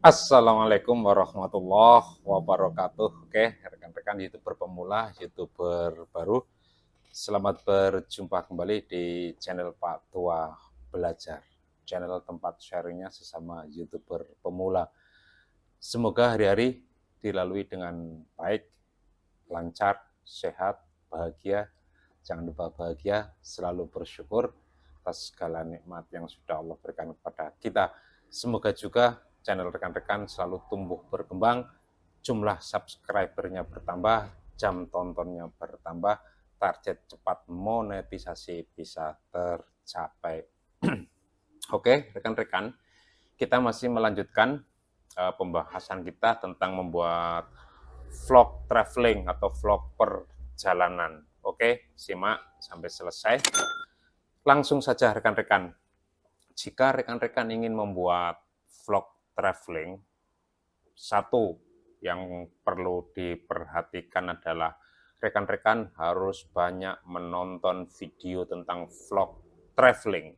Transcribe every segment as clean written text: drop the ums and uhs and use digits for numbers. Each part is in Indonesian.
Assalamualaikum warahmatullahi wabarakatuh. Oke, rekan-rekan YouTuber pemula, YouTuber baru. Selamat berjumpa kembali di channel Pak Tua Belajar. Channel tempat sharingnya sesama YouTuber pemula. Semoga hari-hari dilalui dengan baik, lancar, sehat, bahagia. Jangan lupa bahagia, selalu bersyukur atas segala nikmat yang sudah Allah berikan kepada kita. Semoga juga channel rekan-rekan selalu tumbuh berkembang, jumlah subscribernya bertambah, jam tontonnya bertambah, target cepat monetisasi bisa tercapai. Oke, rekan-rekan, kita masih melanjutkan pembahasan kita tentang membuat vlog traveling atau vlog perjalanan. Oke, simak sampai selesai. Langsung saja rekan-rekan, jika rekan-rekan ingin membuat vlog traveling, satu yang perlu diperhatikan adalah rekan-rekan harus banyak menonton video tentang vlog traveling.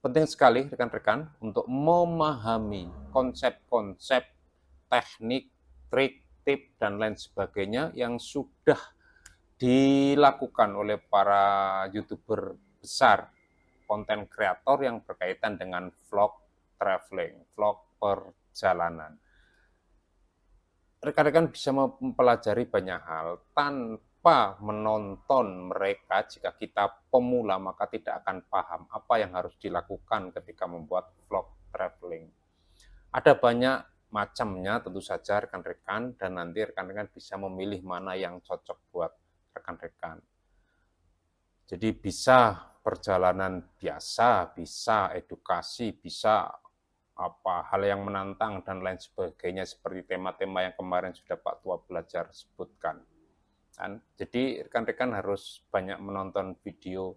Penting sekali rekan-rekan untuk memahami konsep-konsep, teknik, trik, tip, dan lain sebagainya yang sudah dilakukan oleh para YouTuber besar, konten kreator yang berkaitan dengan vlog traveling, vlog perjalanan. Rekan-rekan bisa mempelajari banyak hal tanpa menonton mereka. Jika kita pemula, maka tidak akan paham apa yang harus dilakukan ketika membuat vlog traveling. Ada banyak macamnya tentu saja rekan-rekan, dan nanti rekan-rekan bisa memilih mana yang cocok buat rekan-rekan. Jadi bisa perjalanan biasa, bisa edukasi, bisa hal yang menantang dan lain sebagainya, seperti tema-tema yang kemarin sudah Pak Tua Belajar sebutkan. Jadi rekan-rekan harus banyak menonton video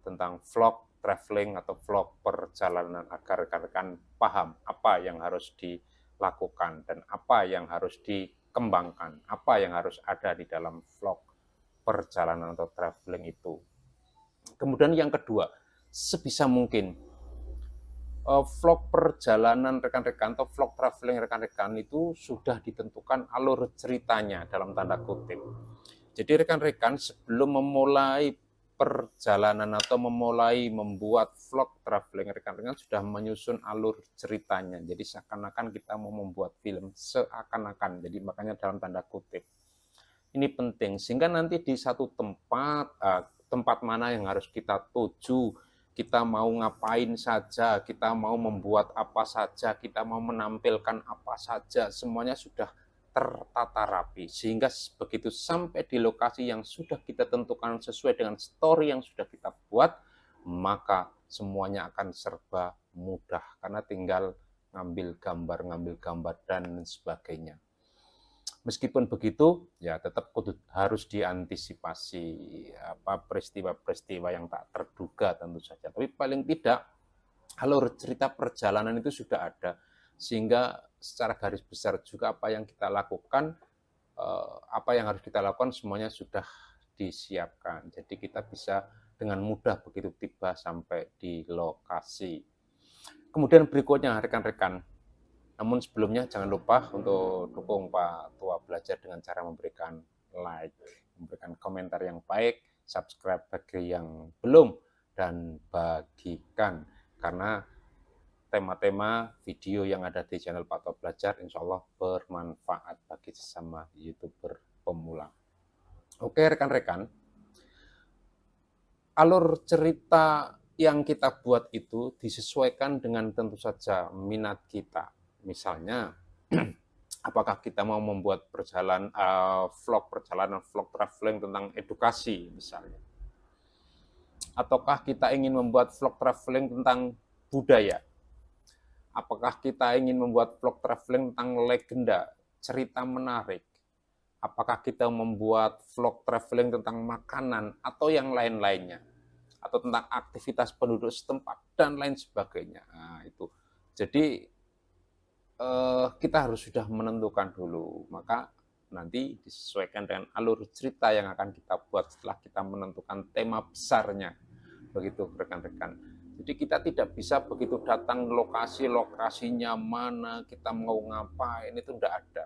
tentang vlog traveling atau vlog perjalanan agar rekan-rekan paham apa yang harus dilakukan dan apa yang harus dikembangkan, apa yang harus ada di dalam vlog perjalanan atau traveling itu. Kemudian yang kedua, sebisa mungkin vlog perjalanan rekan-rekan atau vlog traveling rekan-rekan itu sudah ditentukan alur ceritanya dalam tanda kutip. Jadi rekan-rekan sebelum memulai perjalanan atau memulai membuat vlog traveling, rekan-rekan sudah menyusun alur ceritanya. Jadi seakan-akan kita mau membuat film, seakan-akan. Jadi makanya dalam tanda kutip. Ini penting sehingga nanti di satu tempat mana yang harus kita tuju, kita mau ngapain saja, kita mau membuat apa saja, kita mau menampilkan apa saja, semuanya sudah tertata rapi, sehingga begitu sampai di lokasi yang sudah kita tentukan sesuai dengan story yang sudah kita buat, maka semuanya akan serba mudah, karena tinggal ngambil gambar, dan sebagainya. Meskipun begitu, ya tetap harus diantisipasi peristiwa-peristiwa yang tak terduga tentu saja. Tapi paling tidak alur cerita perjalanan itu sudah ada, sehingga secara garis besar juga apa yang kita lakukan, apa yang harus kita lakukan semuanya sudah disiapkan. Jadi kita bisa dengan mudah begitu tiba sampai di lokasi. Kemudian berikutnya rekan-rekan, namun sebelumnya jangan lupa untuk dukung Pak Tua Belajar dengan cara memberikan like, memberikan komentar yang baik, subscribe bagi yang belum, dan bagikan. Karena tema-tema video yang ada di channel Pak Tua Belajar insya Allah bermanfaat bagi sesama YouTuber pemula. Oke rekan-rekan, alur cerita yang kita buat itu disesuaikan dengan tentu saja minat kita. Misalnya, apakah kita mau membuat vlog perjalanan, vlog traveling tentang edukasi misalnya. Ataukah kita ingin membuat vlog traveling tentang budaya. Apakah kita ingin membuat vlog traveling tentang legenda, cerita menarik. Apakah kita membuat vlog traveling tentang makanan atau yang lain-lainnya. Atau tentang aktivitas penduduk setempat dan lain sebagainya. Nah, itu. Jadi kita harus sudah menentukan dulu, maka nanti disesuaikan dengan alur cerita yang akan kita buat setelah kita menentukan tema besarnya, begitu rekan-rekan. Jadi kita tidak bisa begitu datang lokasinya mana, kita mau ngapain, itu tidak ada.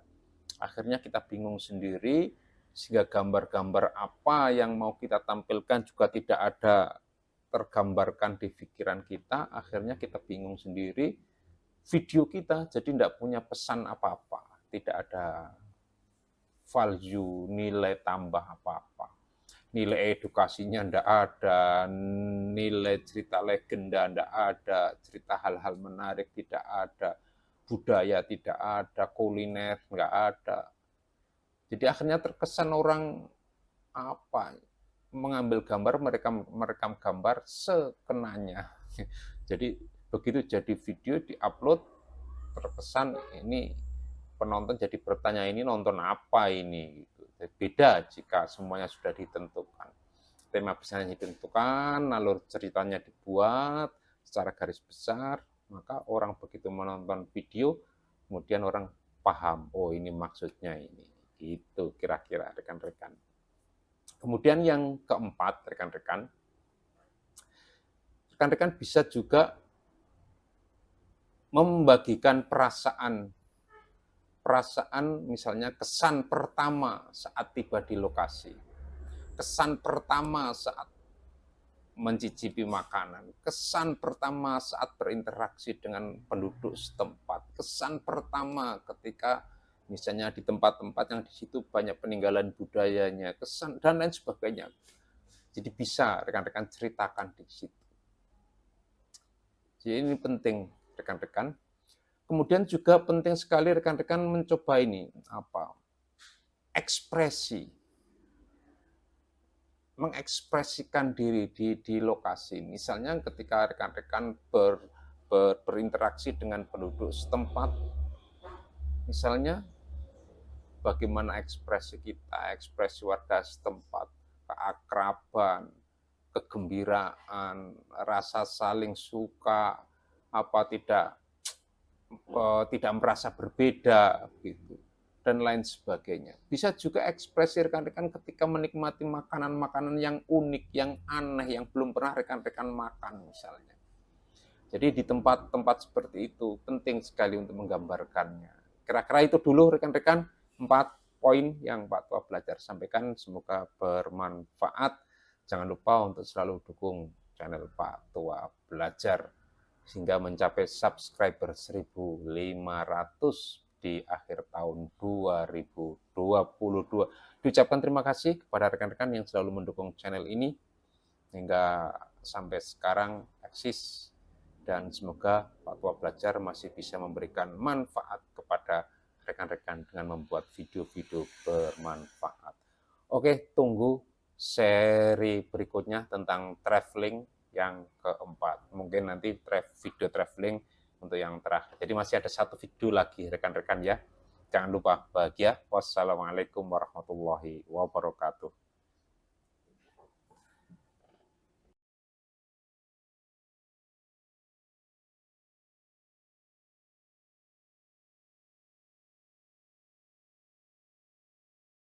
Akhirnya kita bingung sendiri, sehingga gambar-gambar apa yang mau kita tampilkan juga tidak ada tergambarkan di pikiran kita. Akhirnya kita bingung sendiri, video kita jadi tidak punya pesan apa-apa, tidak ada value, nilai tambah apa-apa. Nilai edukasinya tidak ada, nilai cerita legenda tidak ada, cerita hal-hal menarik tidak ada, budaya tidak ada, kuliner nggak ada. Jadi akhirnya terkesan orang apa mengambil gambar, merekam gambar sekenanya. Jadi begitu jadi video diupload, terkesan ini penonton jadi bertanya, ini nonton apa ini? Beda jika semuanya sudah ditentukan. Tema besarnya ditentukan, alur ceritanya dibuat secara garis besar, maka orang begitu menonton video, kemudian orang paham, oh ini maksudnya ini. Gitu kira-kira rekan-rekan. Kemudian yang keempat, rekan-rekan bisa juga membagikan perasaan misalnya kesan pertama saat tiba di lokasi, kesan pertama saat mencicipi makanan, kesan pertama saat berinteraksi dengan penduduk setempat, kesan pertama ketika misalnya di tempat-tempat yang di situ banyak peninggalan budayanya, kesan dan lain sebagainya. Jadi bisa rekan-rekan ceritakan di situ. Jadi ini penting rekan-rekan. Kemudian juga penting sekali rekan-rekan mencoba ini ekspresi, mengekspresikan diri di lokasi. Misalnya ketika rekan-rekan berinteraksi dengan penduduk setempat, misalnya bagaimana ekspresi kita, ekspresi warga setempat, keakraban, kegembiraan, rasa saling suka, tidak merasa berbeda gitu, dan lain sebagainya. Bisa juga ekspresi rekan-rekan ketika menikmati makanan-makanan yang unik, yang aneh, yang belum pernah rekan-rekan makan misalnya. Jadi di tempat-tempat seperti itu penting sekali untuk menggambarkannya. Kira-kira itu dulu rekan-rekan 4 poin yang Pak Tua Belajar sampaikan, semoga bermanfaat. Jangan lupa untuk selalu dukung channel Pak Tua Belajar sehingga mencapai subscriber 1.500 di akhir tahun 2022. Diucapkan terima kasih kepada rekan-rekan yang selalu mendukung channel ini hingga sampai sekarang eksis, dan semoga Pak Tua Belajar masih bisa memberikan manfaat kepada rekan-rekan dengan membuat video-video bermanfaat. Oke, tunggu seri berikutnya tentang traveling yang keempat. Mungkin nanti video traveling untuk yang terakhir. Jadi masih ada 1 video lagi rekan-rekan ya. Jangan lupa bahagia. Wassalamualaikum warahmatullahi wabarakatuh.